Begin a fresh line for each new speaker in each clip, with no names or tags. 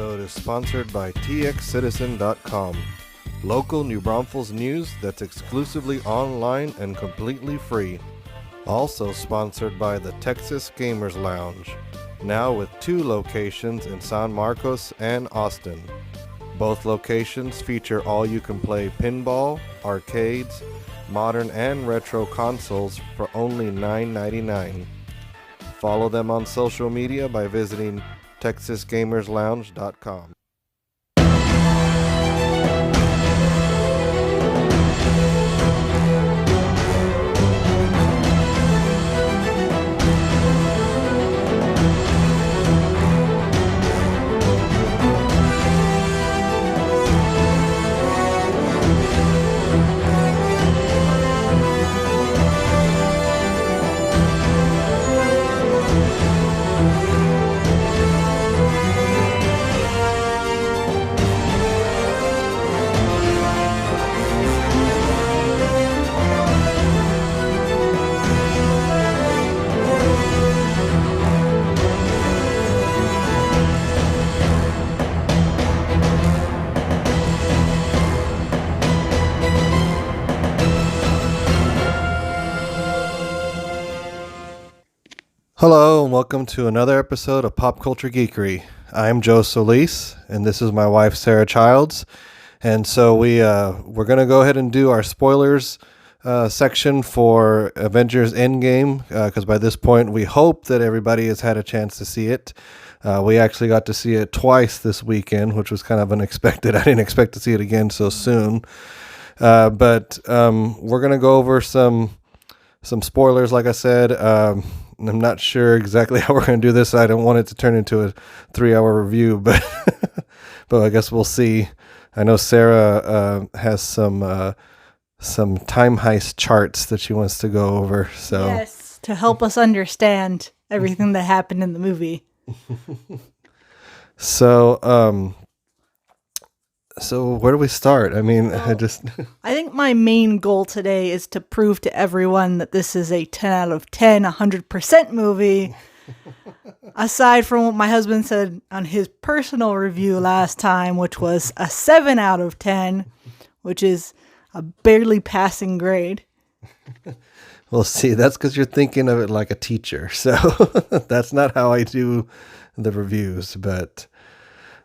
episode is sponsored by txcitizen.com, local New Braunfels news that's exclusively online and completely free. Also sponsored by the Texas Gamers Lounge, now with 2 locations in San Marcos and Austin. Both locations feature all-you-can-play pinball, arcades, modern and retro consoles for only $9.99. Follow them on social media by visiting TexasGamersLounge.com. Hello and welcome to another episode of Pop Culture Geekery. I'm Joe Solis and this is my wife Sarah Childs. And so we're going to go ahead and do our spoilers section for Avengers Endgame because by this point we hope that everybody has had a chance to see it. We actually got to see it twice this weekend, which was kind of unexpected. I didn't expect to see it again so soon. But we're going to go over some spoilers, like I said. I'm not sure exactly how we're going to do this. I don't want it to turn into a 3-hour review, but I guess we'll see. I know Sarah has some time heist charts that she wants to go over. So
yes, to help us understand everything that happened in the movie.
So where do we start? I mean,
I think my main goal today is to prove to everyone that this is a 10 out of 10, 100% movie. Aside from what my husband said on his personal review last time, which was a 7 out of 10, which is a barely passing grade.
Well, see, that's because you're thinking of it like a teacher. So that's not how I do the reviews, but...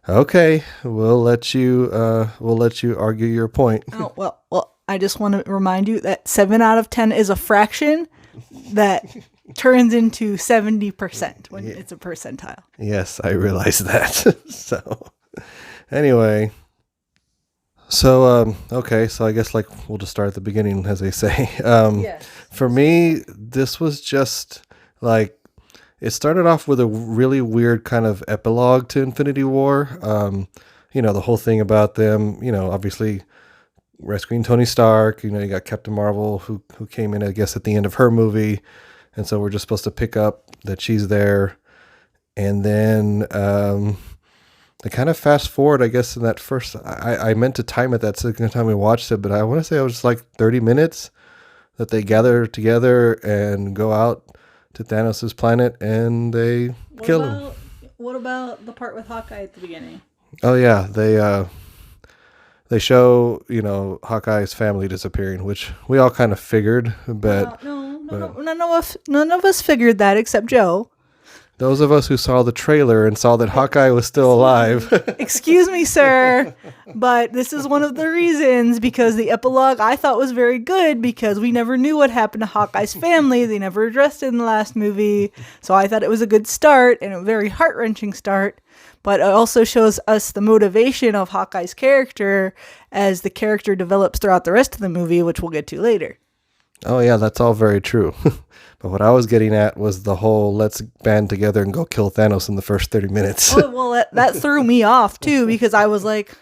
Okay, we'll let you argue your point.
Oh, well, I just want to remind you that 7 out of 10 is a fraction that turns into 70% when it's a percentile.
Yes, I realize that. So, anyway. So, okay, so I guess we'll just start at the beginning, as they say.
Yes.
For me, this was just it started off with a really weird kind of epilogue to Infinity War. The whole thing about them, obviously rescuing Tony Stark. You got Captain Marvel who came in, I guess, at the end of her movie. And so we're just supposed to pick up that she's there. And then they kind of fast forward, I guess, in that first... I meant to time it that second time we watched it, but I want to say it was 30 minutes that they gather together and go out to Thanos' planet and they kill him.
What about the part with Hawkeye at the beginning?
Oh yeah, they show Hawkeye's family disappearing, which we all kind of figured, but
none of us figured that except Joe.
Those of us who saw the trailer and saw that Hawkeye was still alive.
Excuse me, sir, but this is one of the reasons, because the epilogue I thought was very good because we never knew what happened to Hawkeye's family. They never addressed it in the last movie. So I thought it was a good start and a very heart-wrenching start. But it also shows us the motivation of Hawkeye's character as the character develops throughout the rest of the movie, which we'll get to later.
Oh yeah, that's all very true. But what I was getting at was the whole let's band together and go kill Thanos in the first 30 minutes.
Oh, well, that threw me off too, because I was like,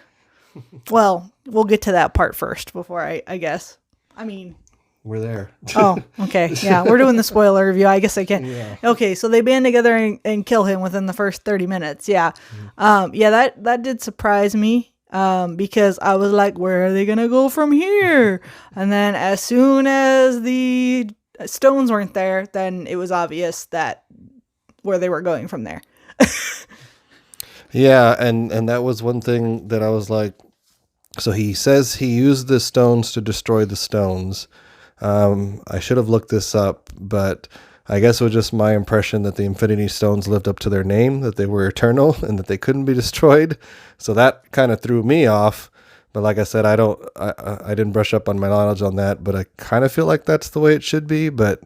well, we'll get to that part first before I guess. I mean...
We're there.
Oh, okay. Yeah, we're doing the spoiler review. I guess I can. Yeah. Okay, so they band together and kill him within the first 30 minutes. Yeah. That did surprise me. Because I was like, where are they going to go from here? And then as soon as the stones weren't there, then it was obvious that where they were going from there.
Yeah, and that was one thing that I was like, so he says he used the stones to destroy the stones. I should have looked this up, but I guess it was just my impression that the Infinity Stones lived up to their name, that they were eternal and that they couldn't be destroyed. So that kind of threw me off. But like I said, I didn't brush up on my knowledge on that, but I kind of feel like that's the way it should be. But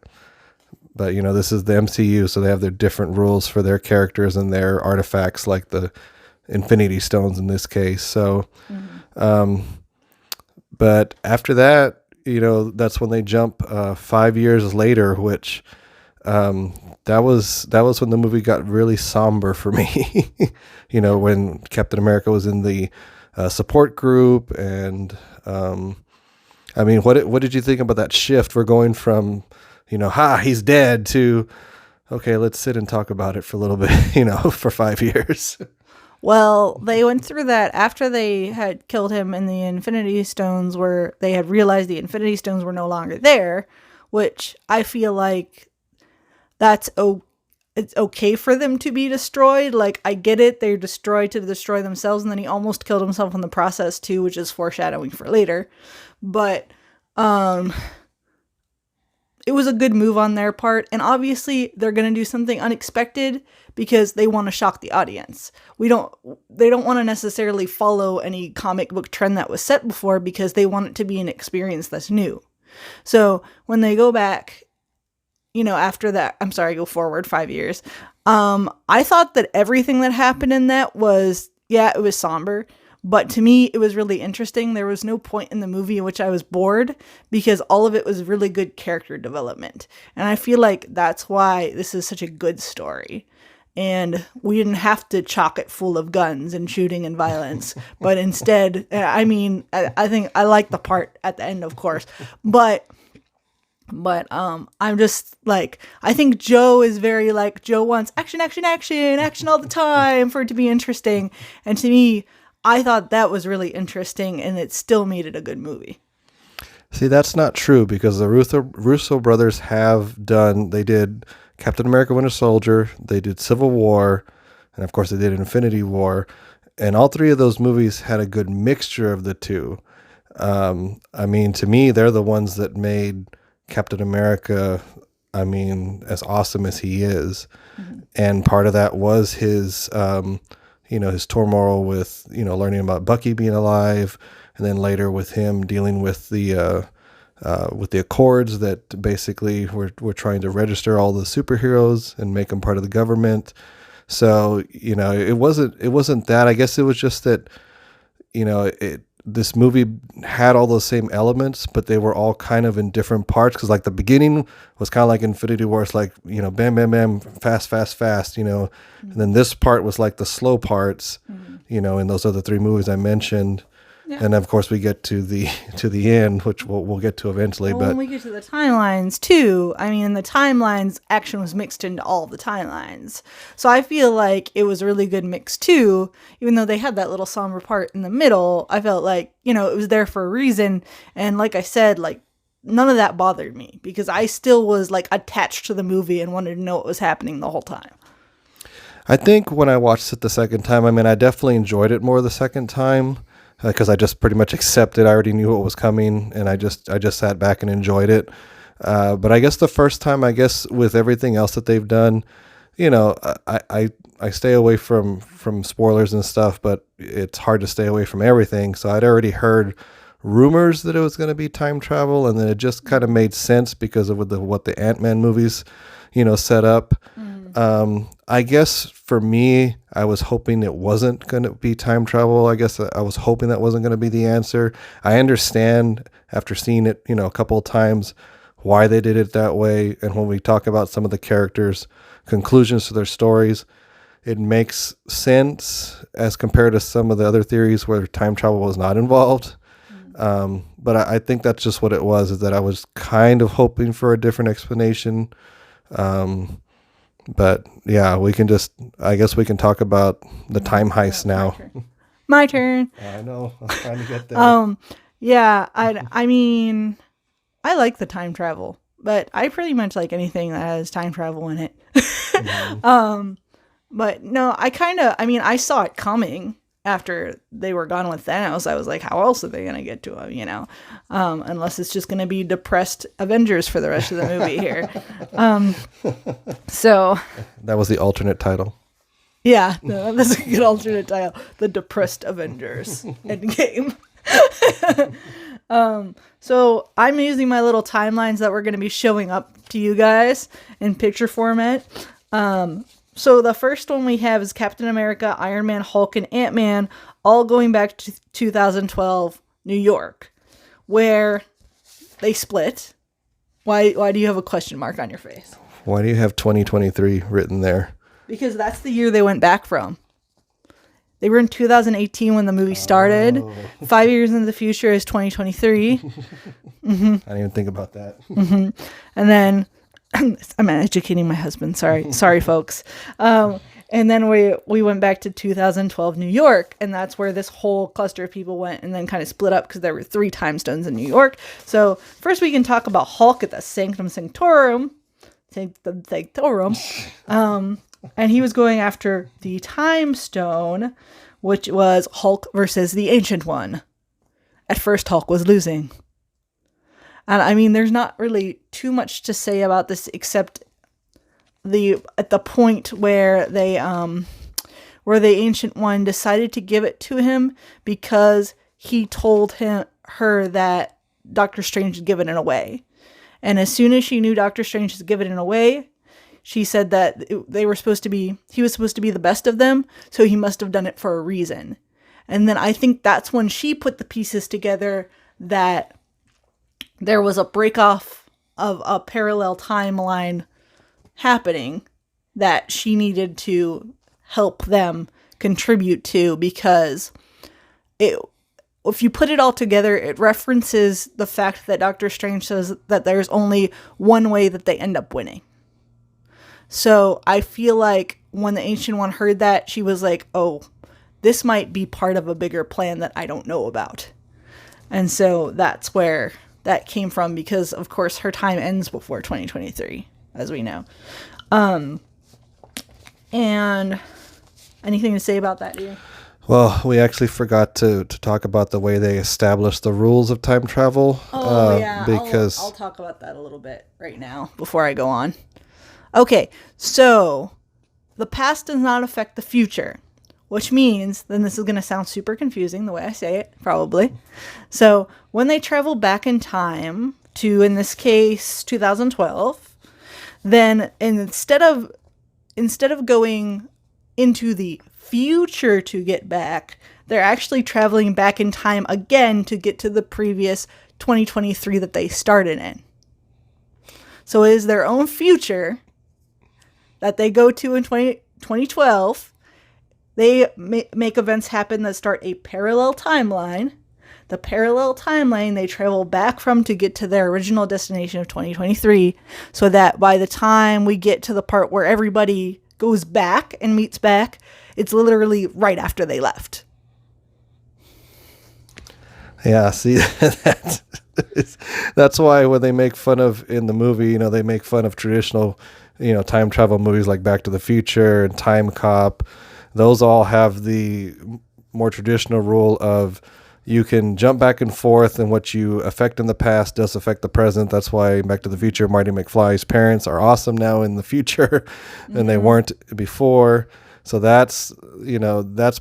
you know, this is the MCU, so they have their different rules for their characters and their artifacts, like the Infinity Stones in this case. So, but after that, you know, that's when they jump 5 years later, which that was when the movie got really somber for me. You know, when Captain America was in the support group, and I mean, what did you think about that shift? We're going from, you know, he's dead, to okay, let's sit and talk about it for a little bit. You know, for 5 years.
Well, they went through that after they had killed him and they had realized the Infinity Stones were no longer there, which I feel like it's okay for them to be destroyed. Like, I get it, they're destroyed to destroy themselves, and then he almost killed himself in the process too, which is foreshadowing for later. But it was a good move on their part, and obviously they're going to do something unexpected because they want to shock the audience. They don't want to necessarily follow any comic book trend that was set before, because they want it to be an experience that's new. So when they go back, you know, after that, I'm sorry, go forward 5 years. I thought that everything that happened in that was, yeah, it was somber, but to me, it was really interesting. There was no point in the movie in which I was bored, because all of it was really good character development. And I feel like that's why this is such a good story. And we didn't have to chock it full of guns and shooting and violence, but instead, I mean, I think I like the part at the end, of course, but I'm just like, I think Joe is very like, Joe wants action, action, action, action all the time for it to be interesting. And to me, I thought that was really interesting, and it still made it a good movie.
See, that's not true, because the Russo brothers they did Captain America Winter Soldier, they did Civil War, and of course they did Infinity War. And all three of those movies had a good mixture of the two. I mean, to me, they're the ones that made Captain America, I mean, as awesome as he is. Mm-hmm. And part of that was his, his turmoil with, learning about Bucky being alive, and then later with him dealing with the Accords that basically were trying to register all the superheroes and make them part of the government. So, it wasn't that. I guess it was just that, this movie had all those same elements, but they were all kind of in different parts. Because like the beginning was kind of like Infinity War. It's like, bam, bam, bam, fast, fast, fast, And then this part was like the slow parts, in those other three movies I mentioned. Yeah. And of course we get to the end, which we'll get to eventually.
Well,
but
when we get to the timelines too, I mean, in the timelines, action was mixed into all the timelines. So I feel like it was a really good mix too. Even though they had that little somber part in the middle, I felt like, it was there for a reason. And like I said, like, none of that bothered me, because I still was like attached to the movie and wanted to know what was happening the whole time.
I think when I watched it the second time, I mean, I definitely enjoyed it more the second time. Because I just pretty much accepted. I already knew what was coming, and I just sat back and enjoyed it. But I guess the first time, with everything else that they've done, I stay away from spoilers and stuff, but it's hard to stay away from everything. So I'd already heard rumors that it was going to be time travel, and then it just kind of made sense because of what the Ant-Man movies, set up. I guess for me, I was hoping it wasn't going to be time travel. I guess I was hoping that wasn't going to be the answer. I understand after seeing it, a couple of times, why they did it that way. And when we talk about some of the characters' conclusions to their stories, it makes sense as compared to some of the other theories where time travel was not involved. But I think that's just what it was, is that I was kind of hoping for a different explanation. But yeah, I guess we can talk about the time heist now.
My turn.
I know. I'm trying to get there.
Yeah, I mean, I like the time travel, but I pretty much like anything that has time travel in it. But no, I saw it coming after they were gone with Thanos. I was like, how else are they going to get to him, unless it's just going to be depressed Avengers for the rest of the movie here. So
That was the alternate title.
yeah, that's a good alternate title. The Depressed Avengers Endgame. So I'm using my little timelines that were going to be showing up to you guys in picture format. So the first one we have is Captain America, Iron Man, Hulk, and Ant-Man, all going back to 2012 New York, where they split. Why do you have a question mark on your face?
Why do you have 2023 written there?
Because that's the year they went back from. They were in 2018 when the movie started.
Oh.
5 years into the future is 2023.
I didn't even think about that.
And then I'm educating my husband. Sorry, folks. And then we went back to 2012 New York, and that's where this whole cluster of people went, and then kind of split up because there were 3 time stones in New York. So first we can talk about Hulk at the Sanctum Sanctorum. And he was going after the Time Stone, which was Hulk versus the Ancient One. At first, Hulk was losing. And I mean, there's not really too much to say about this except at the point where the Ancient One decided to give it to him because he told her that Doctor Strange had given it away. And as soon as she knew Doctor Strange had given it away, she said that he was supposed to be the best of them, so he must have done it for a reason. And then I think that's when she put the pieces together that there was a break off of a parallel timeline happening that she needed to help them contribute to, because if you put it all together, it references the fact that Doctor Strange says that there's only one way that they end up winning. So I feel like when the Ancient One heard that, she was like, oh, this might be part of a bigger plan that I don't know about. And so that's where that came from, because of course her time ends before 2023, as we know. And anything to say about that, Ian?
Well, we actually forgot to talk about the way they established the rules of time travel.
Oh, yeah.
Because
I'll talk about that a little bit right now before I go on. Okay, so the past does not affect the future, which means, then this is going to sound super confusing the way I say it, probably. So when they travel back in time to, in this case, 2012, then instead of going into the future to get back, they're actually traveling back in time again to get to the previous 2023 that they started in. So it is their own future that they go to in 2012. They make events happen that start a parallel timeline. The parallel timeline they travel back from to get to their original destination of 2023, so that by the time we get to the part where everybody goes back and meets back, it's literally right after they left.
yeah, see, that's why when they make fun of, in the movie, they make fun of traditional, time travel movies like Back to the Future and Time Cop. Those all have the more traditional rule of you can jump back and forth, and what you affect in the past does affect the present. That's why Back to the Future, Marty McFly's parents are awesome now in the future, and they weren't before. So that's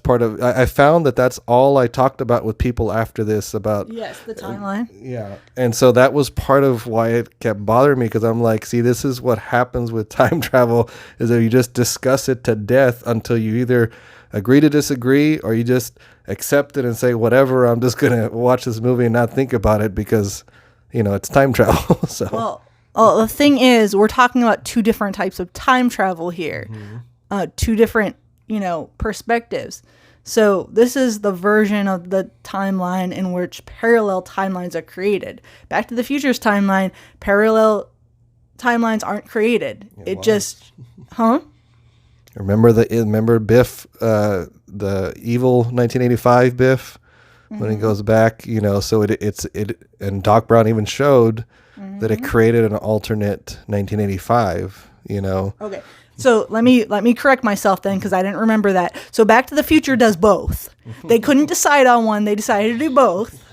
part of, I found that's all I talked about with people after this about.
Yes, the timeline.
Yeah. And so that was part of why it kept bothering me, because I'm like, see, this is what happens with time travel, is that you just discuss it to death until you either agree to disagree, or you just accept it and say, whatever, I'm just going to watch this movie and not think about it because, it's time travel. So.
Well, the thing is, we're talking about 2 different types of time travel here. 2 different, perspectives. So this is the version of the timeline in which parallel timelines are created. Back to the Future's timeline, parallel timelines aren't created. It just,
Remember Biff, the evil 1985 Biff, when he goes back, so it's and Doc Brown even showed that it created an alternate 1985,
Okay. So let me correct myself then, because I didn't remember that. So Back to the Future does both. They couldn't decide on one. They decided to do both.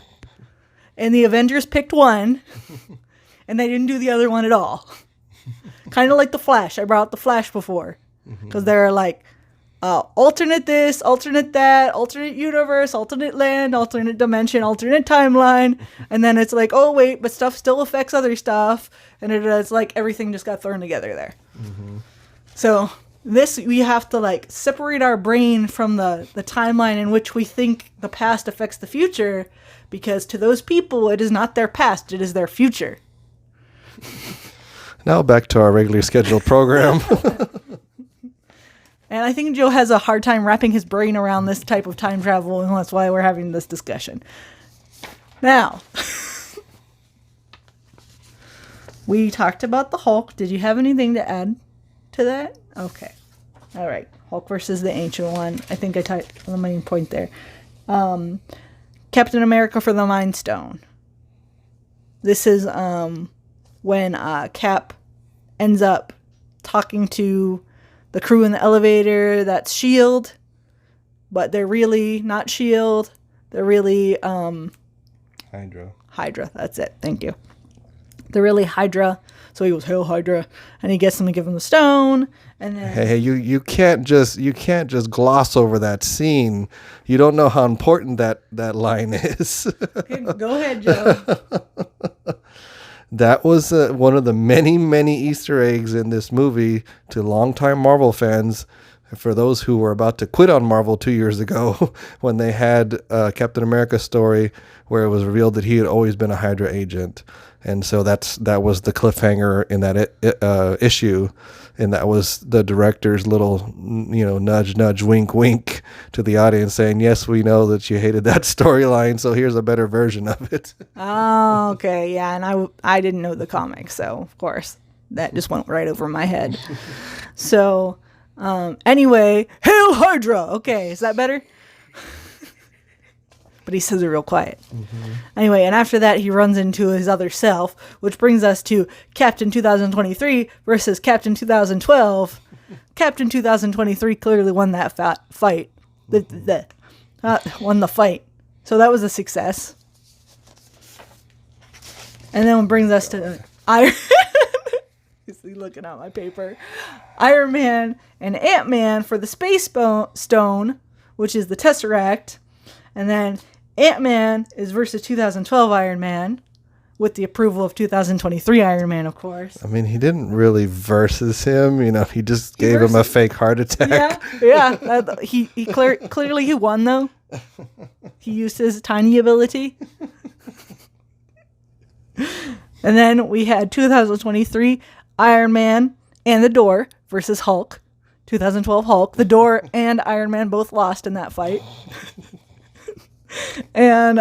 And the Avengers picked one, and they didn't do the other one at all. Kind of like The Flash. I brought up The Flash before. Because they're like, alternate this, alternate that, alternate universe, alternate land, alternate dimension, alternate timeline. And then it's like, oh, wait, but stuff still affects other stuff. And it's like everything just got thrown together there. Mm-hmm. So this, we have to like separate our brain from the timeline in which we think the past affects the future, because to those people, it is not their past, it is their future.
Now back to our regularly scheduled program.
And I think Joe has a hard time wrapping his brain around this type of time travel, and that's why we're having this discussion. Now, we talked about the Hulk. Did you have anything to add to that? Okay. All right. Hulk versus the Ancient One. I think I typed the main point there. Captain America for the Mind Stone. This is when Cap ends up talking to the crew in the elevator. That's S.H.I.E.L.D., but they're really not S.H.I.E.L.D. They're really Hydra. That's it. Thank you. They're really Hydra. So he goes, "Hail Hydra," and he gets them to give him the stone. And then,
hey, you can't just gloss over that scene. You don't know how important that line is.
Okay, go ahead, Joe.
That was one of the many Easter eggs in this movie to longtime Marvel fans. For those who were about to quit on Marvel 2 years ago, when they had Captain America's story where it was revealed that he had always been a Hydra agent. And so that was the cliffhanger in that issue, and that was the director's little, nudge, wink, wink to the audience, saying, "Yes, we know that you hated that storyline, so here's a better version of it."
Oh, okay, yeah, and I didn't know the comics, so of course that just went right over my head. So, anyway, Hail Hydra. Okay, is that better? But he says it real quiet. Mm-hmm. Anyway, and after that, he runs into his other self, which brings us to Captain 2023 versus Captain 2012. Captain 2023 clearly won that fight. Won the fight. So that was a success. And then it brings us to Iron He's looking at my paper. Iron Man and Ant-Man for the Space Stone, which is the Tesseract. And then Ant-Man is versus 2012 Iron Man, with the approval of 2023 Iron Man, of course.
I mean, he didn't really versus him. He just gave him a fake heart attack.
Yeah. He clearly he won, though. He used his tiny ability. And then we had 2023 Iron Man and the Door versus Hulk. 2012 Hulk. The Door and Iron Man both lost in that fight. And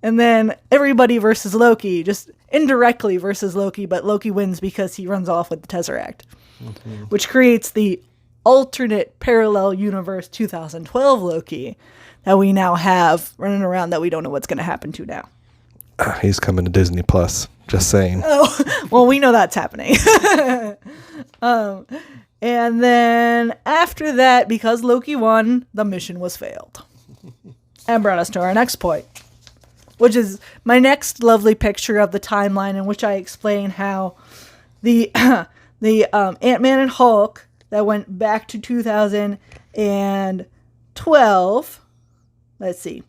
then everybody versus Loki, just indirectly versus Loki, but Loki wins because he runs off with the Tesseract, which creates the alternate parallel universe 2012 Loki that we now have running around that we don't know what's going to happen to now.
He's coming to Disney Plus. Just saying.
Oh, well, we know that's happening. And then after that, because Loki won, the mission was failed. And brought us to our next point, which is my next lovely picture of the timeline, in which I explain how the Ant-Man and Hulk that went back to 2012. Let's see.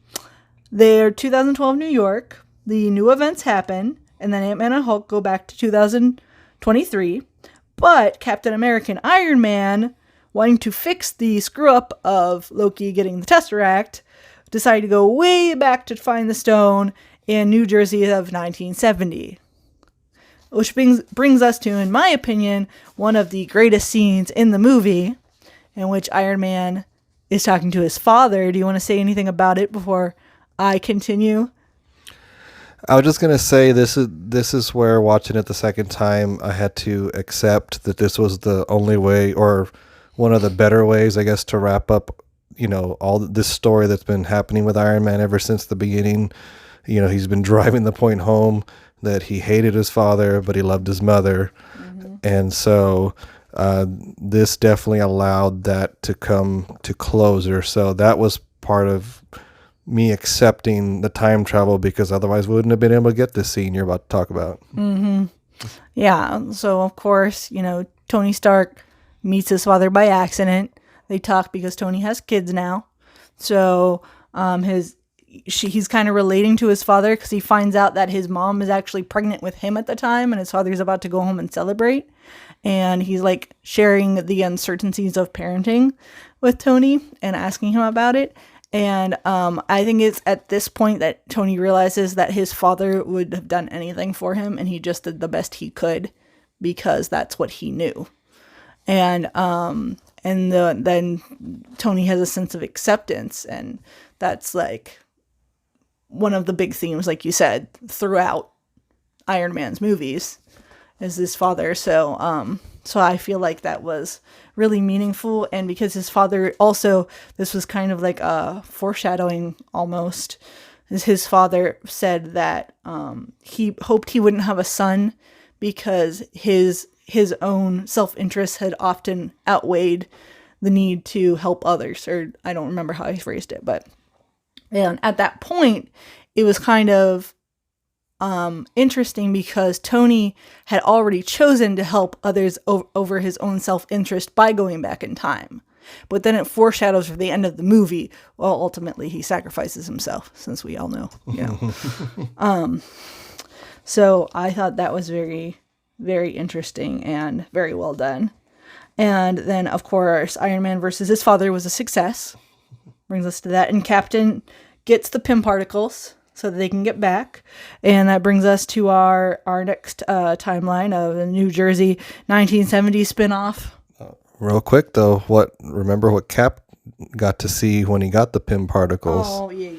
They're 2012 New York. The new events happen, and then Ant-Man and Hulk go back to 2023. But Captain America and Iron Man, wanting to fix the screw-up of Loki getting the Tesseract, decide to go way back to find the stone in New Jersey of 1970. Which brings us to, in my opinion, one of the greatest scenes in the movie, in which Iron Man is talking to his father. Do you want to say anything about it before I continue?
I was just going to say this is where, watching it the second time, I had to accept that this was the only way, or one of the better ways, I guess, to wrap up all this story that's been happening with Iron Man ever since the beginning. He's been driving the point home that he hated his father, but he loved his mother. Mm-hmm. And so this definitely allowed that to come to closure. So that was part of me accepting the time travel, because otherwise we wouldn't have been able to get this scene you're about to talk about.
Yeah. So of course, Tony Stark meets his father by accident. They talk because Tony has kids now. So he's kind of relating to his father because he finds out that his mom is actually pregnant with him at the time, and his father's about to go home and celebrate. And he's like sharing the uncertainties of parenting with Tony and asking him about it. And I think it's at this point that Tony realizes that his father would have done anything for him, and he just did the best he could because that's what he knew. And then Tony has a sense of acceptance, and that's like one of the big themes, like you said, throughout Iron Man's movies, is his father. So I feel like that was really meaningful, and because his father also, this was kind of like a foreshadowing almost, as his father said that he hoped he wouldn't have a son because his own self-interest had often outweighed the need to help others, or I don't remember how he phrased it, but and at that point it was kind of interesting because Tony had already chosen to help others over his own self-interest by going back in time. But then it foreshadows for the end of the movie, well, ultimately he sacrifices himself, since we all know, So I thought that was very, very interesting and very well done. And then, of course, Iron Man versus his father was a success. Brings us to that. And Captain gets the Pym particles so that they can get back. And that brings us to our next timeline of the New Jersey 1970 spinoff.
Real quick, though, remember what Cap got to see when he got the Pym particles?
Oh, yeah.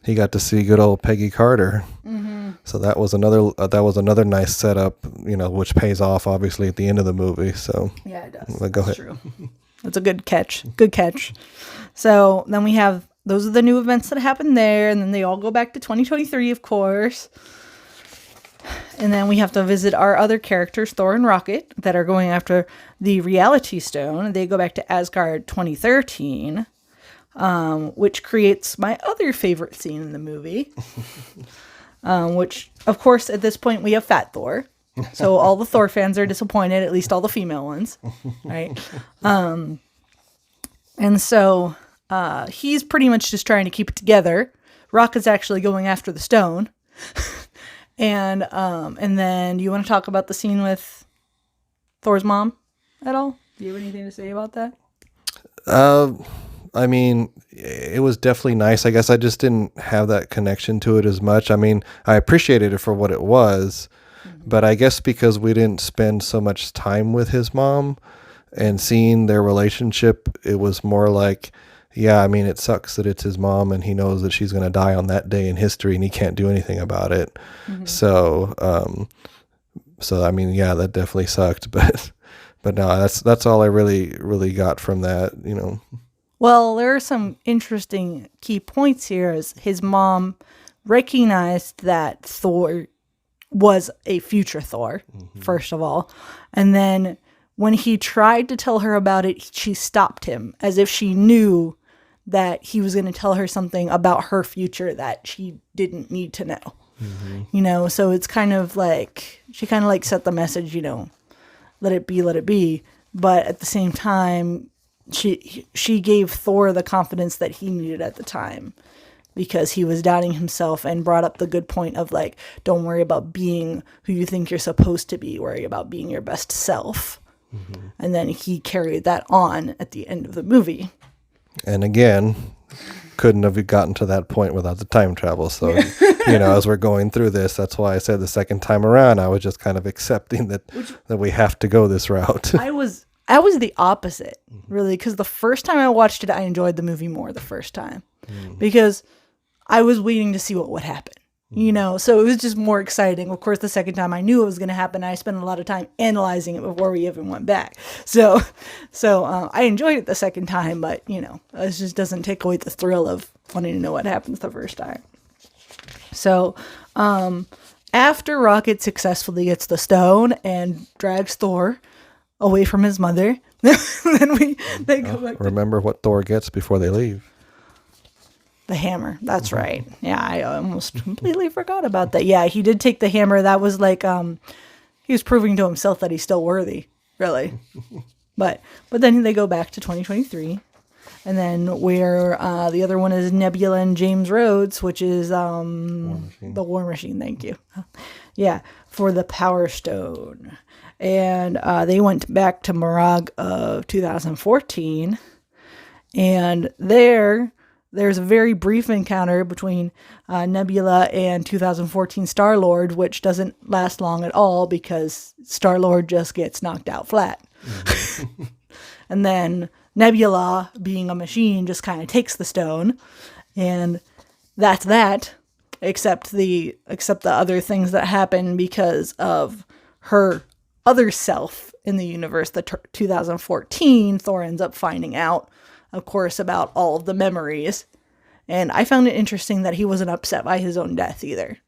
He got to see good old Peggy Carter.
Mm-hmm.
So that was another nice setup, which pays off obviously at the end of the movie. So
yeah, it does.
Go ahead.
True. That's a good catch. Good catch. So then we have, those are the new events that happened there, and then they all go back to 2023, of course. And then we have to visit our other characters, Thor and Rocket, that are going after the Reality Stone. They go back to Asgard 2013, which creates my other favorite scene in the movie. Which, of course, at this point, we have Fat Thor. So all the Thor fans are disappointed, at least all the female ones, right? And so he's pretty much just trying to keep it together. Rocket's actually going after the stone. And then, do you want to talk about the scene with Thor's mom at all? Do you have anything to say about that?
I mean, it was definitely nice. I guess I just didn't have that connection to it as much. I mean, I appreciated it for what it was, but I guess because we didn't spend so much time with his mom and seeing their relationship, it was more like, yeah, I mean, it sucks that it's his mom and he knows that she's going to die on that day in history and he can't do anything about it. Mm-hmm. So I mean, yeah, that definitely sucked, but no, that's all I really got from that,
Well, there are some interesting key points here, as his mom recognized that Thor was a future Thor, first of all. And then when he tried to tell her about it, she stopped him as if she knew that he was going to tell her something about her future that she didn't need to know. Mm-hmm. So it's kind of like, she kind of like set the message, let it be. But at the same time, she gave Thor the confidence that he needed at the time, because he was doubting himself, and brought up the good point of like, don't worry about being who you think you're supposed to be, worry about being your best self. Mm-hmm. And then he carried that on at the end of the movie. And
again, couldn't have gotten to that point without the time travel. So, as we're going through this, that's why I said the second time around, I was just kind of accepting that we have to go this route. I was the opposite, really, because the first time I watched it, I enjoyed the movie more the first time, because I was waiting to see what would happen, so it was just more exciting. Of course, the second time I knew it was going to happen. I spent a lot of time analyzing it before we even went back. So I enjoyed it the second time, but, it just doesn't take away the thrill of wanting to know what happens the first time. So after Rocket successfully gets the stone and drags Thor
away from his mother. Then they go back to
Remember what Thor gets before they leave.
the hammer. That's right. Yeah, I almost completely forgot about that. Yeah, he did take the hammer. That was like he was proving to himself that he's still worthy, really. But then they go back to 2023. And then where the other one is Nebula and James Rhodes, which is the War Machine. Thank you. Yeah, for the Power Stone. And they went back to Morag of 2014. And there's a very brief encounter between Nebula and 2014 Star-Lord, which doesn't last long at all because Star-Lord just gets knocked out flat. Mm-hmm. And then Nebula, being a machine, just kind of takes the stone, and that's that. Except the other things that happen because of her other self in the universe. The 2014 Thor ends up finding out, of course, about all of the memories, and I found it interesting that he wasn't upset by his own death either.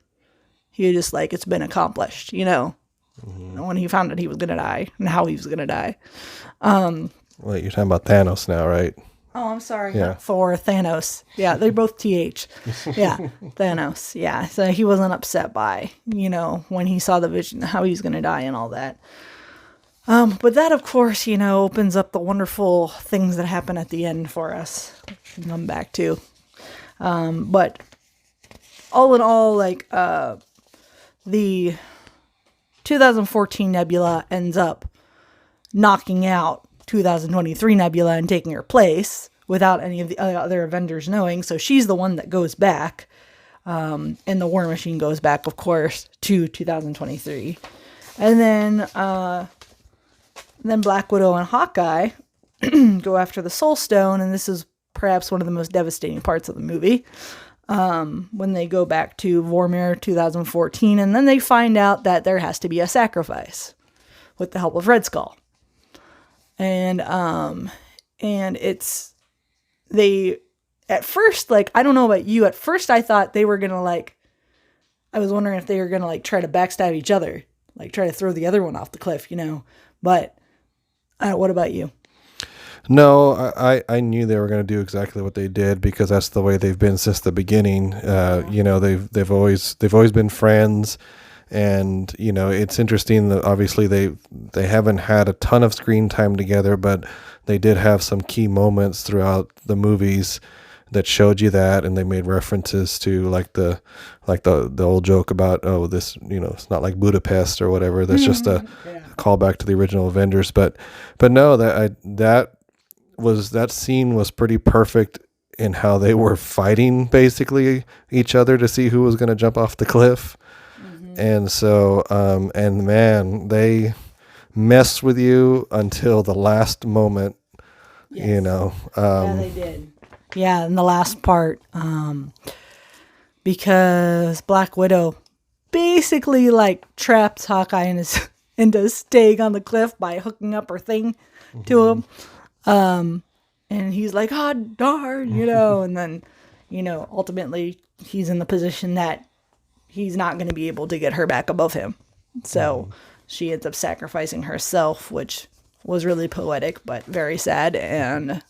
He was just like, it's been accomplished, Mm-hmm. When he found out he was gonna die and how he was gonna die.
Wait, you're talking about Thanos now, right?
Oh, I'm sorry.
Yeah.
Thor, Thanos. Yeah, they're both TH. Yeah, Thanos. Yeah, so he wasn't upset by, when he saw the vision, how he was going to die and all that. But that, of course, opens up the wonderful things that happen at the end for us. Which we can come back to. But all in all, the 2014 Nebula ends up knocking out 2023 Nebula and taking her place without any of the other Avengers knowing. So she's the one that goes back. And the War Machine goes back, of course, to 2023. And then Black Widow and Hawkeye go after the Soul Stone. And this is perhaps one of the most devastating parts of the movie. When they go back to Vormir 2014. And then they find out that there has to be a sacrifice with the help of Red Skull. And it's, at first, I don't know about you, at first I thought they were going to I was wondering if they were going to try to backstab each other, try to throw the other one off the cliff, but what about you?
No, I knew they were going to do exactly what they did because that's the way they've been since the beginning. They've always been friends. And, it's interesting that obviously they haven't had a ton of screen time together, but they did have some key moments throughout the movies that showed you that. And they made references to the old joke about, this, it's not like Budapest or whatever. That's just a callback to the original Avengers. But no, that scene was pretty perfect in how they were fighting basically each other to see who was going to jump off the cliff. And so, and man, they messed with you until the last moment,
Yes. Yeah, they did. Yeah, in the last part, because Black Widow basically traps Hawkeye into staying on the cliff by hooking up her thing to him. And he's like, oh, darn, and then, ultimately he's in the position that he's not going to be able to get her back above him. So she ends up sacrificing herself, which was really poetic, but very sad. And,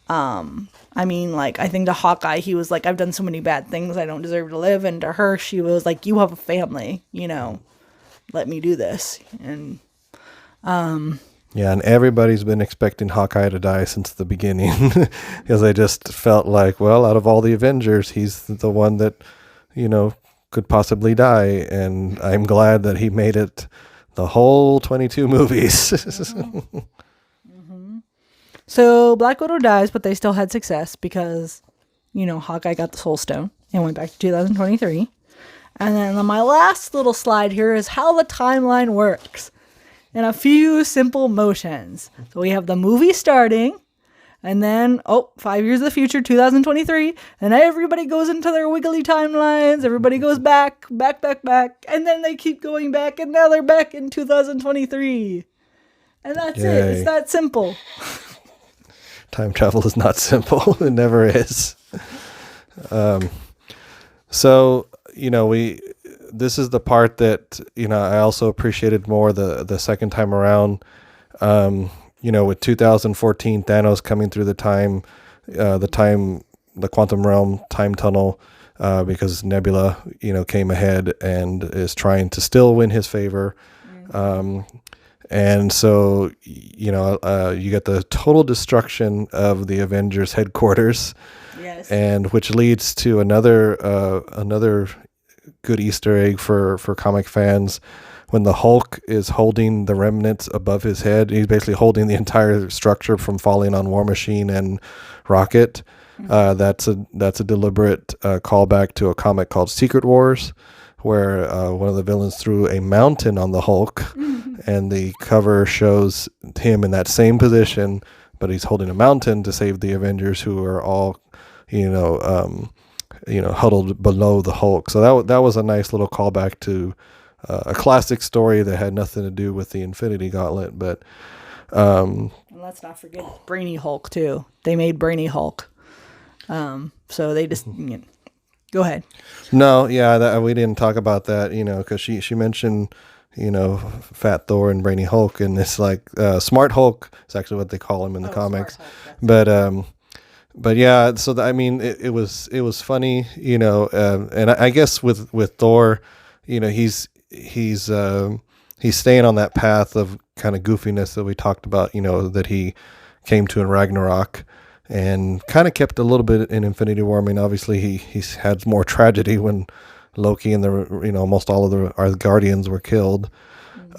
I think to Hawkeye, he was like, I've done so many bad things. I don't deserve to live. And to her, she was like, you have a family, let me do this. And,
yeah, and everybody's been expecting Hawkeye to die since the beginning because they just felt like, well, out of all the Avengers, he's the one that, could possibly die, and I'm glad that he made it the whole 22 movies.
Mm-hmm. So Black Widow dies, but they still had success because, Hawkeye got the Soul Stone and went back to 2023. And then my last little slide here is how the timeline works in a few simple motions. So we have the movie starting, and then, 5 years of the future, 2023, and everybody goes into their wiggly timelines, everybody goes back, and then they keep going back, and now they're back in 2023. And that's
Yay.
it. It's that simple.
Time travel is not simple. It never is. So, this is the part that, I also appreciated more the second time around. With 2014 Thanos coming through the quantum realm time tunnel, because Nebula, came ahead and is trying to still win his favor. And so, you get the total destruction of the Avengers headquarters.
Yes.
And which leads to another good Easter egg for comic fans. When the Hulk is holding the remnants above his head, he's basically holding the entire structure from falling on War Machine and Rocket. That's a deliberate callback to a comic called Secret Wars, where one of the villains threw a mountain on the Hulk, and the cover shows him in that same position, but he's holding a mountain to save the Avengers, who are all, huddled below the Hulk. So that was a nice little callback to a classic story that had nothing to do with the Infinity Gauntlet. But
and let's not forget Brainy Hulk too. They made Brainy Hulk. So they just go ahead.
No, yeah, we didn't talk about that, because she mentioned, Fat Thor and Brainy Hulk, and it's like Smart Hulk is actually what they call him in the comics. But yeah, so it was funny, and I guess with Thor, he's staying on that path of kind of goofiness that we talked about, that he came to in Ragnarok, and kind of kept a little bit in Infinity War. I mean, obviously he's had more tragedy when Loki and almost all of the Asgardians were killed.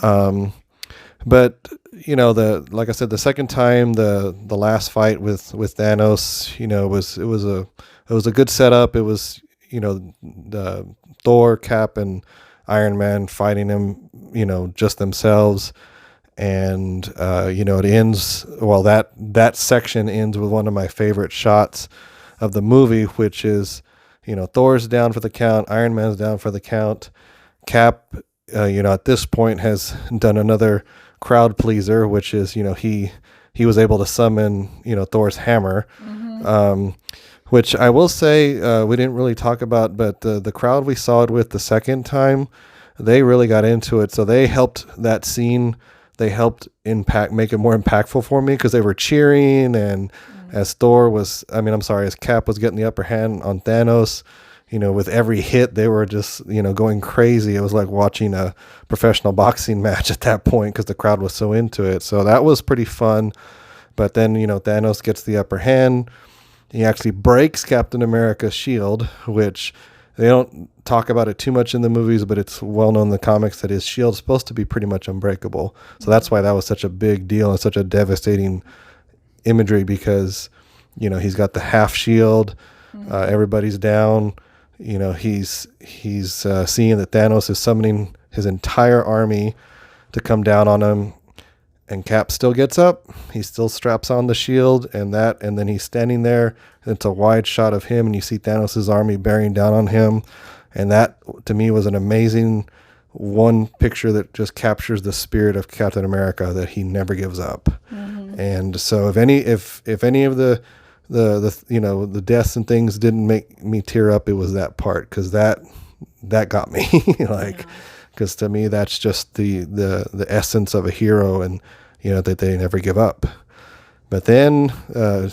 But like I said, the second time, the last fight with Thanos, it was a good setup. It was, the Thor, Cap, and Iron Man fighting him, just themselves. And it ends, well, that section ends with one of my favorite shots of the movie, which is, Thor's down for the count, Iron Man's down for the count. Cap, at this point has done another crowd pleaser, which is, he was able to summon, Thor's hammer. Which I will say, we didn't really talk about, but the crowd we saw it with the second time, they really got into it. So they helped that scene. They helped make it more impactful for me, because they were cheering, and as Cap was getting the upper hand on Thanos, with every hit, they were just, going crazy. It was like watching a professional boxing match at that point, because the crowd was so into it. So that was pretty fun. But then, Thanos gets the upper hand. He actually breaks Captain America's shield, which they don't talk about it too much in the movies, but it's well known in the comics that his shield's supposed to be pretty much unbreakable. So that's why that was such a big deal and such a devastating imagery, because, he's got the half shield, everybody's down, he's seeing that Thanos is summoning his entire army to come down on him, and Cap still gets up, he still straps on the shield, and then he's standing there, and it's a wide shot of him, and you see Thanos' army bearing down on him. And that, to me, was an amazing one picture that just captures the spirit of Captain America, that he never gives up. And so if any of the deaths and things didn't make me tear up, it was that part, because that got me. Because to me, that's just the essence of a hero, and that they never give up. But then,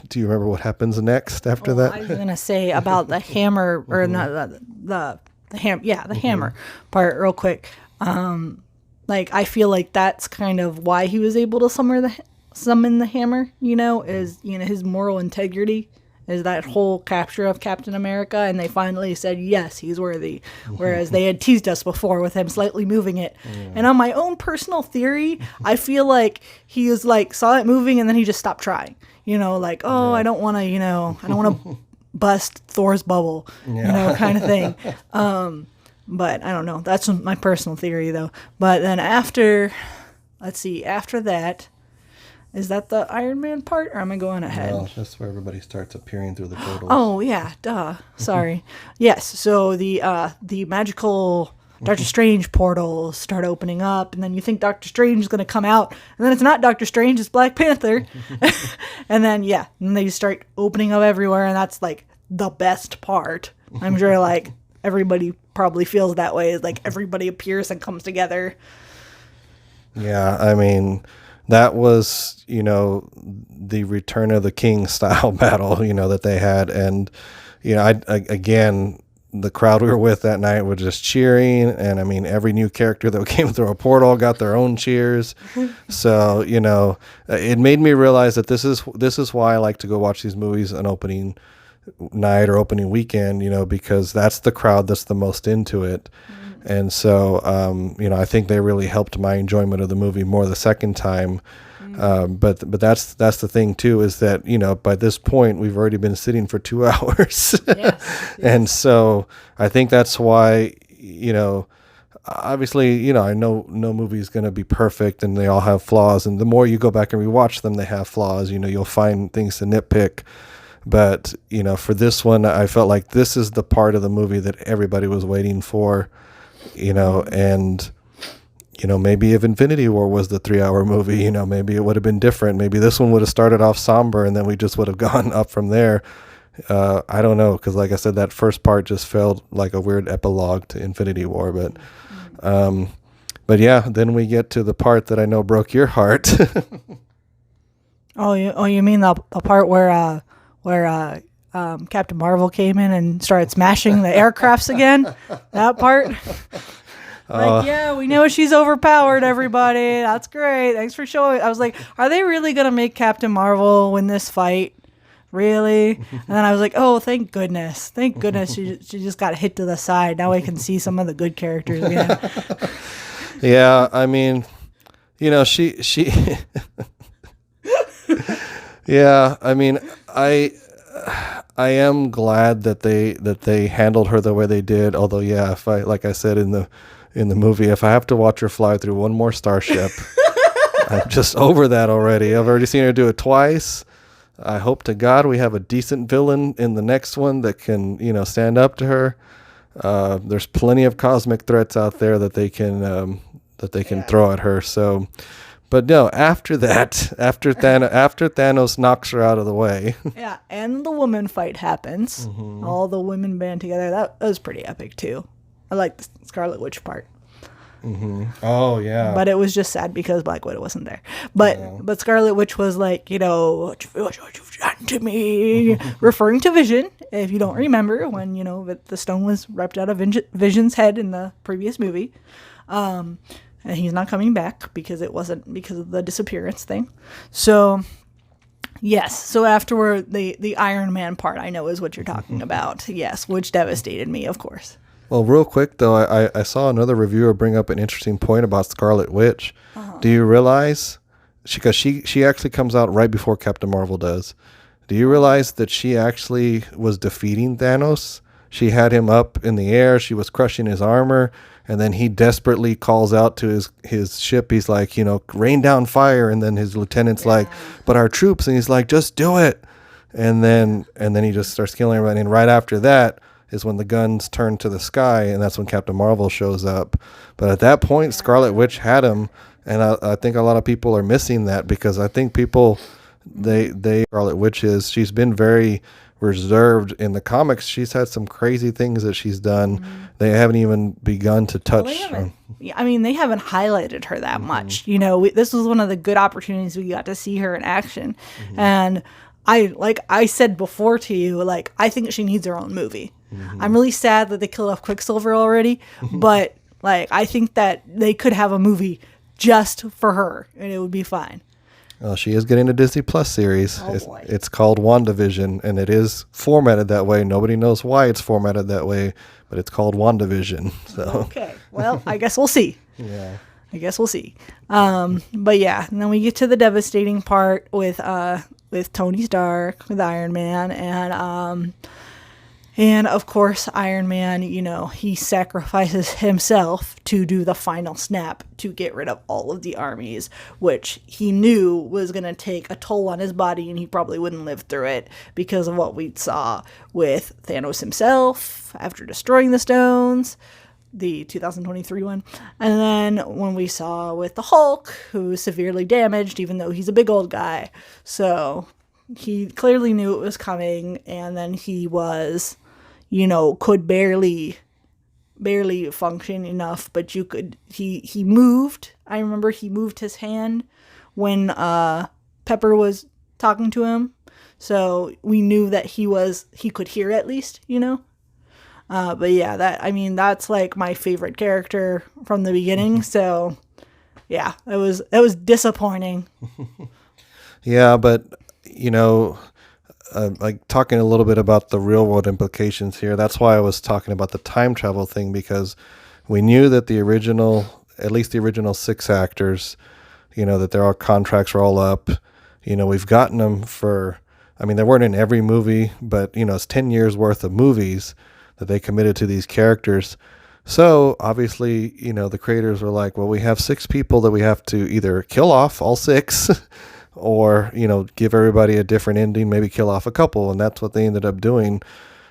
do you remember what happens next after that?
I was gonna say about the hammer, or not the hammer. Yeah, the hammer part, real quick. I feel like that's kind of why he was able to summon the hammer. Is his moral integrity, is that whole capture of Captain America, and they finally said yes, he's worthy. Whereas they had teased us before with him slightly moving it. And on my own personal theory, I feel like he was saw it moving, and then he just stopped trying. I don't want to, I don't want to bust Thor's bubble, kind of thing. But I don't know. That's my personal theory, though. But then after that. Is that the Iron Man part, or am I going ahead?
No, that's where everybody starts appearing through the portals.
Oh, yeah, duh. Sorry. Yes, so the magical Doctor Strange portals start opening up, and then you think Doctor Strange is going to come out, and then it's not Doctor Strange, it's Black Panther. And then, and they start opening up everywhere, and that's, the best part. I'm sure, everybody probably feels that way. Everybody appears and comes together.
Yeah, I mean, that was, the Return of the King style battle, that they had. And, I again, the crowd we were with that night was just cheering. And I mean, every new character that came through a portal got their own cheers. So, it made me realize that this is why I like to go watch these movies on opening night or opening weekend, because that's the crowd that's the most into it. And so, I think they really helped my enjoyment of the movie more the second time. But that's the thing too, is that, by this point we've already been sitting for 2 hours.
Yes.
And so I think that's why, obviously, I know no movie is going to be perfect and they all have flaws. And the more you go back and rewatch them, they have flaws, you'll find things to nitpick. But, for this one, I felt like this is the part of the movie that everybody was waiting for, and, maybe if Infinity War was the 3-hour movie, maybe it would have been different. Maybe this one would have started off somber and then we just would have gone up from there. I don't know. Cause like I said, that first part just felt like a weird epilogue to Infinity War, but yeah, then we get to the part that I know broke your heart.
You mean the part where Captain Marvel came in and started smashing the aircrafts again? That part? Yeah, we know she's overpowered, everybody. That's great. Thanks for showing. I was like, are they really going to make Captain Marvel win this fight? Really? And then I was like, oh, thank goodness. Thank goodness she just got hit to the side. Now I can see some of the good characters again.
Yeah, I mean, she yeah, I mean, I am glad that they handled her the way they did. Although, yeah, if like I said in the movie, if I have to watch her fly through one more starship, I'm just over that already. I've already seen her do it twice. I hope to God we have a decent villain in the next one that can, stand up to her. There's plenty of cosmic threats out there that they can throw at her. So, but no, after that, after Thanos knocks her out of the way.
Yeah, and the woman fight happens. Mm-hmm. All the women band together. That was pretty epic too. I like the Scarlet Witch part.
Mm-hmm. Oh yeah.
But it was just sad because Black Widow wasn't there. But Scarlet Witch was like, what you've done to me, referring to Vision. If you don't remember when the stone was ripped out of Vision's head in the previous movie, and he's not coming back because it wasn't because of the disappearance thing. So yes. So afterward, the Iron Man part I know is what you're talking about. Yes, which devastated me, of course.
Well, real quick, though, I saw another reviewer bring up an interesting point about Scarlet Witch. Uh-huh. Do you realize, because she actually comes out right before Captain Marvel does, do you realize that she actually was defeating Thanos? She had him up in the air, she was crushing his armor, and then he desperately calls out to his ship. He's like, rain down fire, and then his lieutenant's like, but our troops, and he's like, just do it. And then he just starts killing everybody, and right after that, is when the guns turn to the sky, and that's when Captain Marvel shows up. But at that point, Scarlet Witch had him, and I think a lot of people are missing that, because I think people, Scarlet Witch she's been very reserved in the comics. She's had some crazy things that she's done. Mm-hmm. They haven't even begun to touch.
Well, they haven't highlighted her that much. This was one of the good opportunities we got to see her in action, and I said before to you, I think she needs her own movie. Mm-hmm. I'm really sad that they killed off Quicksilver already, but I think that they could have a movie just for her and it would be fine.
Well, she is getting a Disney Plus series.
Oh, boy.
It's called WandaVision, and it is formatted that way. Nobody knows why it's formatted that way, but it's called WandaVision. So.
Okay. Well, I guess we'll see.
Yeah.
I guess we'll see. But yeah, and then we get to the devastating part with Tony Stark, with Iron Man, and of course Iron Man, he sacrifices himself to do the final snap to get rid of all of the armies, which he knew was going to take a toll on his body, and he probably wouldn't live through it because of what we saw with Thanos himself after destroying the stones, the 2023 one, and then when we saw with the Hulk, who was severely damaged, even though he's a big old guy. So he clearly knew it was coming, and then he was, could barely function enough, but he moved. I remember he moved his hand when Pepper was talking to him. So we knew that he could hear at least, you know. But yeah, that's like my favorite character from the beginning. So yeah, it was disappointing.
Yeah, but you know, like talking a little bit about the real world implications here. That's why I was talking about the time travel thing, because we knew that at least the original 6 actors, that their all contracts were all up. We've gotten them they weren't in every movie, but it's 10 years worth of movies that they committed to these characters. So obviously, the creators were like, well, we have 6 people that we have to either kill off all 6 or, give everybody a different ending, maybe kill off a couple. And that's what they ended up doing.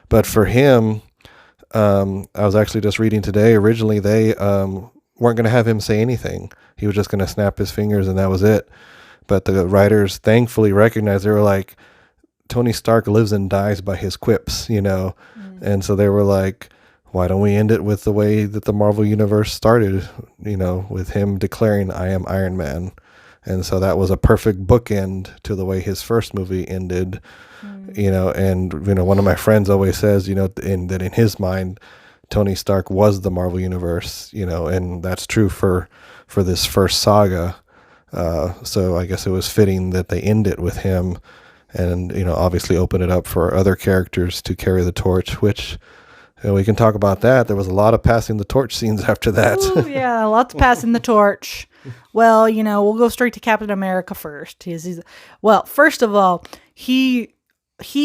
But for him, I was actually just reading today, originally they weren't going to have him say anything. He was just going to snap his fingers and that was it. But the writers thankfully recognized, they were like, Tony Stark lives and dies by his quips, And so they were like, why don't we end it with the way that the Marvel Universe started, with him declaring, I am Iron Man. And so that was a perfect bookend to the way his first movie ended, and, one of my friends always says, that in his mind, Tony Stark was the Marvel Universe, and that's true for this first saga. So I guess it was fitting that they end it with him and, obviously open it up for other characters to carry the torch, which we can talk about that. There was a lot of passing the torch scenes after that.
Ooh, yeah, lots of passing the torch. Well, we'll go straight to Captain America first. Well, first of all, he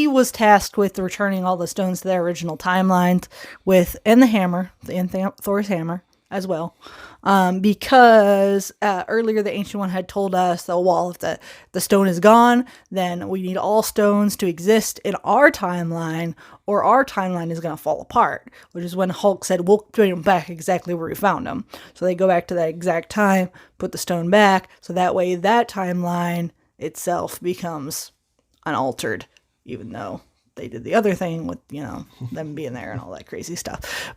was tasked with returning all the stones to their original timelines and the hammer, and Thor's hammer as well. Because earlier the Ancient One had told us that, well, if the stone is gone, then we need all stones to exist in our timeline, or our timeline is going to fall apart, which is when Hulk said, we'll bring him back exactly where we found him. So they go back to that exact time, put the stone back, so that way that timeline itself becomes unaltered, even though they did the other thing with, them being there and all that crazy stuff.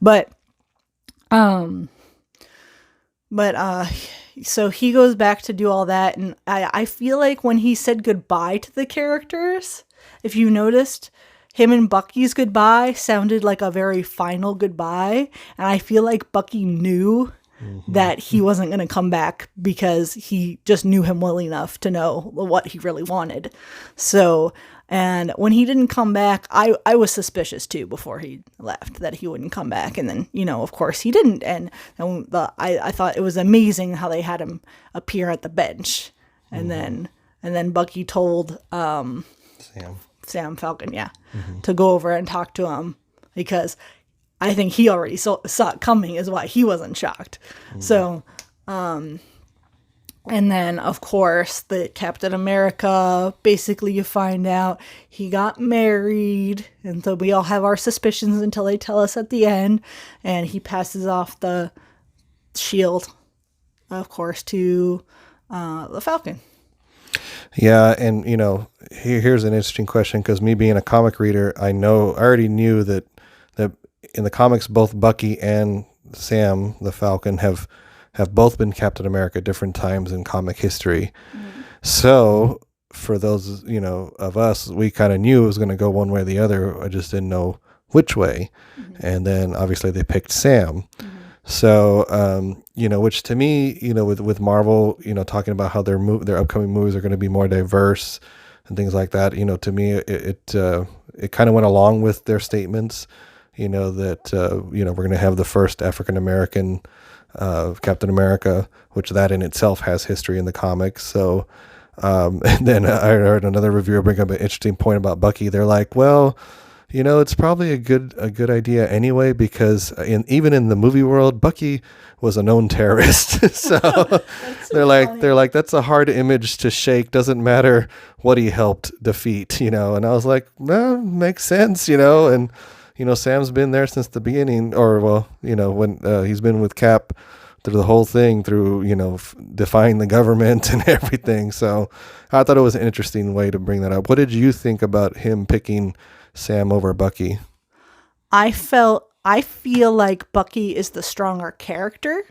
So he goes back to do all that, and I feel like when he said goodbye to the characters, if you noticed, him and Bucky's goodbye sounded like a very final goodbye, and I feel like Bucky knew that he wasn't going to come back because he just knew him well enough to know what he really wanted. So, and when he didn't come back, I was suspicious too before he left that he wouldn't come back. And then, of course he didn't. And I thought it was amazing how they had him appear at the bench. And then Bucky told Sam Falcon, to go over and talk to him, because I think he already saw it coming, is why he wasn't shocked. So, and then, of course, the Captain America, basically you find out he got married, and so we all have our suspicions until they tell us at the end, and he passes off the shield, of course, to the Falcon.
Yeah, and, here's an interesting question, because me being a comic reader, I already knew that in the comics, both Bucky and Sam, the Falcon, have both been Captain America at different times in comic history. So for those, of us, we kind of knew it was going to go one way or the other. I just didn't know which way. And then obviously they picked Sam. So, which to me, with Marvel, talking about how their upcoming movies are going to be more diverse and things like that, to me, it kind of went along with their statements, that, we're going to have the first African-American Captain America, which that in itself has history in the comics. So, and then I heard another reviewer bring up an interesting point about Bucky. They're like, well, it's probably a good idea anyway, because even in the movie world, Bucky was a known terrorist. So they're like, that's a hard image to shake. Doesn't matter what he helped defeat, And I was like, well, makes sense, and Sam's been there since the beginning, or when he's been with Cap through the whole thing, through defying the government and everything. So I thought it was an interesting way to bring that up. What did you think about him picking Sam over Bucky?
I feel like Bucky is the stronger character,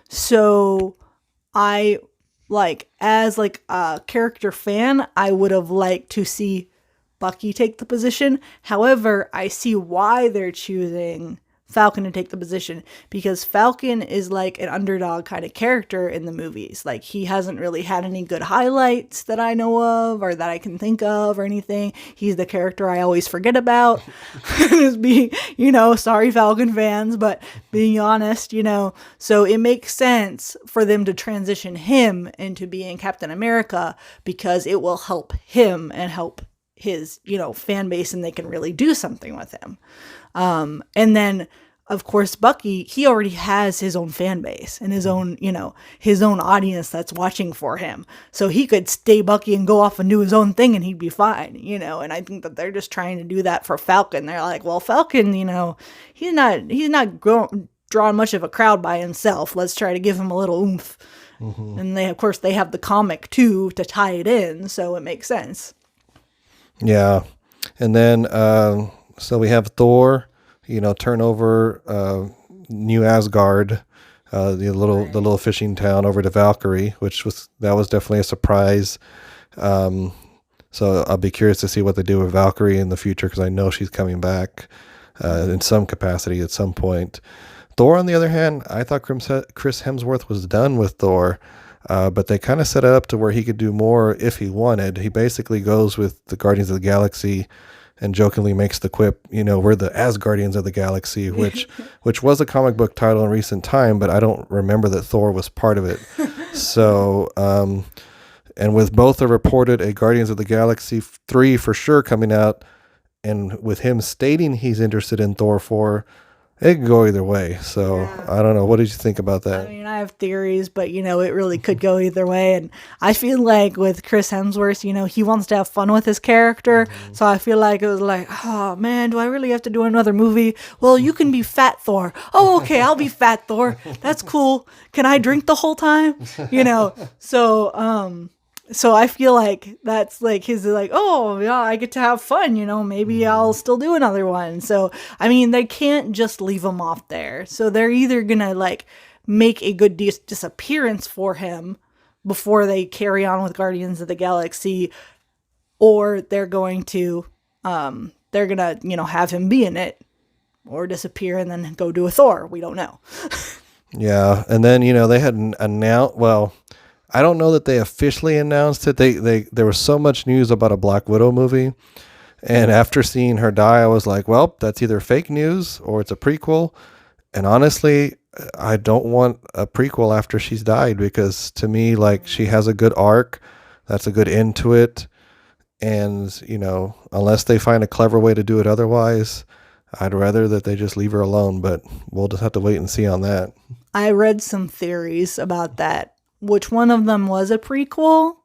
so I like as like a character fan, I would have liked to see Bucky take the position. However, I see why they're choosing Falcon to take the position, because Falcon is like an underdog kind of character in the movies. Like, he hasn't really had any good highlights that I know of or that I can think of or anything. He's the character I always forget about. Just being, sorry Falcon fans, but being honest, so it makes sense for them to transition him into being Captain America, because it will help him and help his, fan base, and they can really do something with him. And then, of course, Bucky, he already has his own fan base and his own audience that's watching for him. So he could stay Bucky and go off and do his own thing and he'd be fine, and I think that they're just trying to do that for Falcon. They're like, well, Falcon, he's not drawing much of a crowd by himself. Let's try to give him a little oomph. Mm-hmm. And they have the comic too to tie it in. So it makes sense.
Yeah. And then, so we have Thor, turn over New Asgard, the little fishing town, over to Valkyrie, that was definitely a surprise. So I'll be curious to see what they do with Valkyrie in the future, because I know she's coming back in some capacity at some point. Thor, on the other hand, I thought Chris Hemsworth was done with Thor, but they kind of set it up to where he could do more if he wanted. He basically goes with the Guardians of the Galaxy and jokingly makes the quip, we're the Asgardians of the Galaxy, which was a comic book title in recent time, but I don't remember that Thor was part of it. So, and with both are reported a Guardians of the Galaxy 3 for sure coming out, and with him stating he's interested in Thor 4, it could go either way. So yeah. I don't know. What did you think about that?
I mean, I have theories, but it really could go either way. And I feel like with Chris Hemsworth, he wants to have fun with his character. Mm-hmm. So I feel like it was like, oh man, do I really have to do another movie? Well, you can be Fat Thor. Oh, okay, I'll be Fat Thor. That's cool. Can I drink the whole time? So I feel like that's like his, like, oh yeah, I get to have fun, maybe I'll still do another one. So, I mean, they can't just leave him off there. So they're either going to like make a good disappearance for him before they carry on with Guardians of the Galaxy, or they're going to have him be in it or disappear and then go do a Thor. We don't know.
Yeah. And then, they had announced, well, I don't know that they officially announced it. There was so much news about a Black Widow movie. And after seeing her die, I was like, well, that's either fake news or it's a prequel. And honestly, I don't want a prequel after she's died, because to me, like, she has a good arc. That's a good end to it. And, unless they find a clever way to do it otherwise, I'd rather that they just leave her alone. But we'll just have to wait and see on that.
I read some theories about that. Which one of them was a prequel,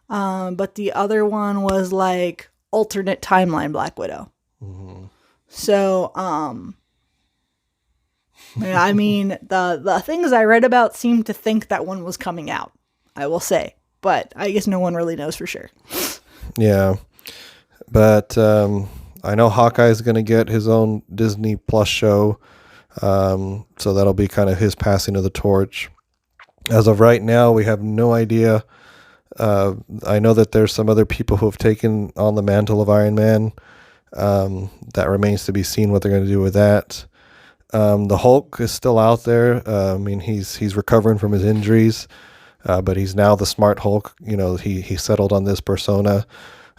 but the other one was like alternate timeline Black Widow. Mm-hmm. So, I mean, the things I read about seemed to think that one was coming out, I will say, but I guess no one really knows for sure.
Yeah, but I know Hawkeye is going to get his own Disney Plus show, so that'll be kind of his passing of the torch. As of right now, we have no idea. I know that there's some other people who have taken on the mantle of Iron Man. That remains to be seen what they're going to do with that. The Hulk is still out there. I mean, he's recovering from his injuries, but he's now the smart Hulk. He settled on this persona.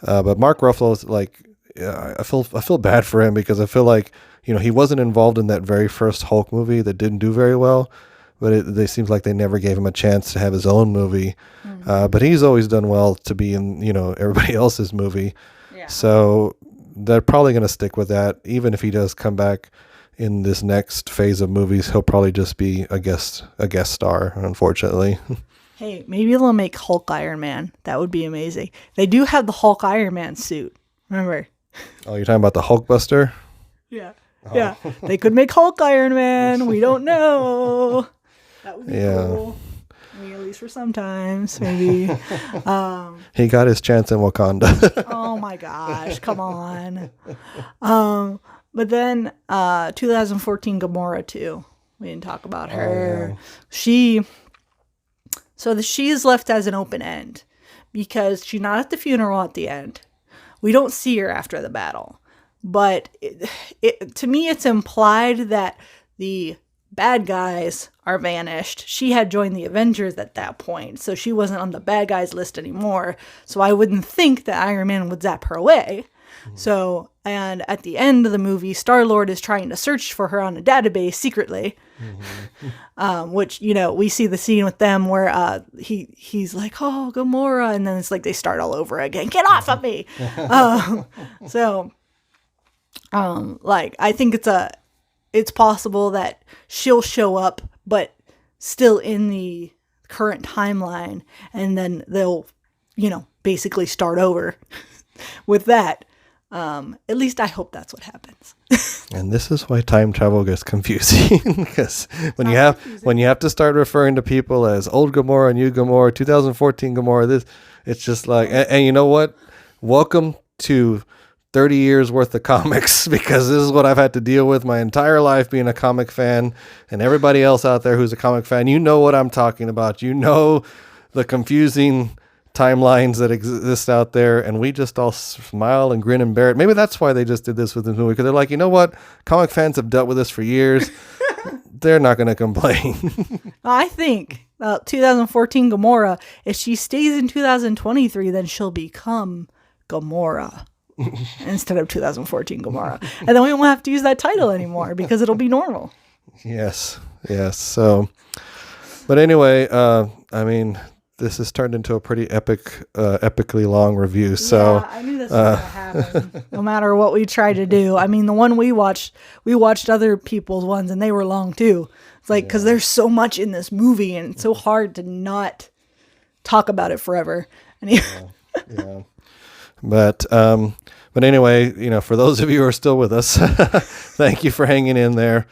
But Mark Ruffalo's like, I feel bad for him, because I feel like he wasn't involved in that very first Hulk movie that didn't do very well. But it seems like they never gave him a chance to have his own movie. Mm-hmm. But he's always done well to be in, everybody else's movie. Yeah. So they're probably going to stick with that. Even if he does come back in this next phase of movies, he'll probably just be a guest star, unfortunately.
Hey, maybe they'll make Hulk Iron Man. That would be amazing. They do have the Hulk Iron Man suit. Remember?
Oh, you're talking about the Hulkbuster?
Yeah. Oh. Yeah. They could make Hulk Iron Man. We don't know. That would be cool. I mean, at least for sometimes, maybe.
He got his chance in Wakanda.
Oh my gosh, come on. But then 2014 Gamora too. We didn't talk about her. Oh, yeah. So she is left as an open end because she's not at the funeral at the end. We don't see her after the battle. But to me, it's implied that the bad guys are vanished. She had joined the Avengers at that point, so she wasn't on the bad guys list anymore. So I wouldn't think that Iron Man would zap her away. So, and at the end of the movie, Star-Lord is trying to search for her on a database secretly, which, you know, we see the scene with them where he's like, oh, Gamora, and then it's like they start all over again. Get off of me! Like, I think it's possible that she'll show up, but still in the current timeline, and then they'll, you know, basically start over with that. At least I hope that's what happens.
And this is why time travel gets confusing, because when you have to start referring to people as old Gamora, new Gamora, 2014 Gamora, it's just like, and you know what? Welcome to 30 years worth of comics, because this is what I've had to deal with my entire life being a comic fan, and everybody else out there who's a comic fan, you know what I'm talking about. You know the confusing timelines that exist out there, and we just all smile and grin and bear it. Maybe that's why they just did this with this movie, because they're like, you know what? Comic fans have dealt with this for years. They're not going to complain.
I think 2014 Gamora, if she stays in 2023, then she'll become Gamora. Instead of 2014 Gamora. And then we won't have to use that title anymore because it'll be normal.
Yes. So, but anyway, I mean, this has turned into a pretty epically long review. So
yeah, I knew this was going to happen. No matter what we tried to do. I mean, the one we watched other people's ones and they were long too. It's like, because there's so much in this movie and it's so hard to not talk about it forever.
Yeah. But anyway, you know, for those of you who are still with us, thank you for hanging in there.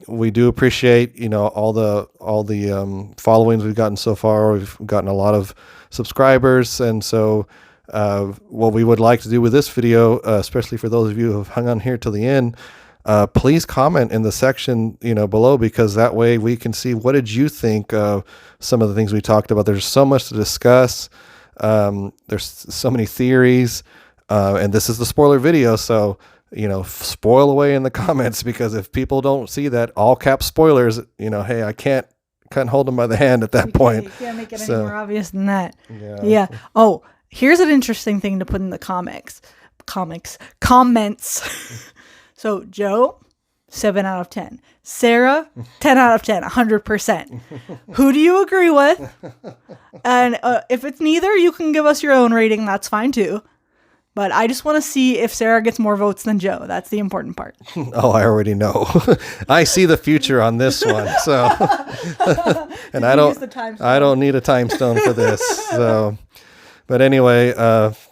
We do appreciate, you know, all the followings we've gotten so far. We've gotten a lot of subscribers, and so what we would like to do with this video, especially for those of you who have hung on here till the end, please comment in the section, you know, below, because that way we can see what did you think of some of the things we talked about. There's so much to discuss. There's so many theories, and this is the spoiler video, so, you know, spoil away in the comments, because if people don't see that all cap spoilers, you know, hey, I can't hold them by the hand at that point.
You can't make it any more obvious than that. Yeah. Oh, here's an interesting thing to put in the comments. So Joe, 7 out of 10. Sarah, 10 out of 10, 100%. Who do you agree with? And if it's neither, you can give us your own rating. That's fine too. But I just want to see if Sarah gets more votes than Joe. That's the important part.
Oh, I already know. I see the future on this one. So, and I don't need a time stone for this. So, but anyway,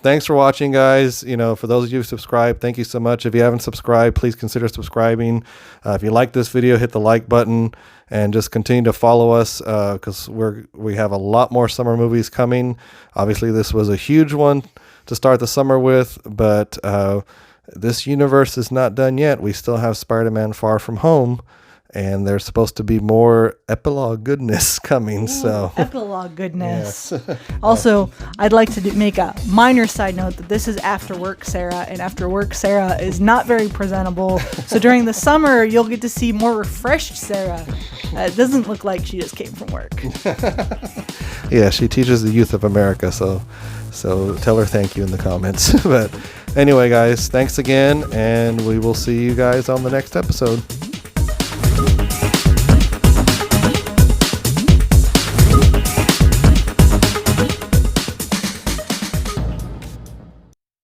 thanks for watching, guys. You know, for those of you who subscribed, thank you so much. If you haven't subscribed, please consider subscribing. If you like this video, hit the like button and just continue to follow us, because we have a lot more summer movies coming. Obviously, this was a huge one to start the summer with, but this universe is not done yet. We still have Spider-Man Far From Home, and there's supposed to be more epilogue goodness coming. So
epilogue goodness. Yes. Also, I'd like to make a minor side note that this is After Work Sarah, and After Work Sarah is not very presentable. So during the summer, you'll get to see more refreshed Sarah. It doesn't look like she just came from work.
Yeah, she teaches the youth of America, so tell her thank you in the comments. But anyway, guys, thanks again, and we will see you guys on the next episode.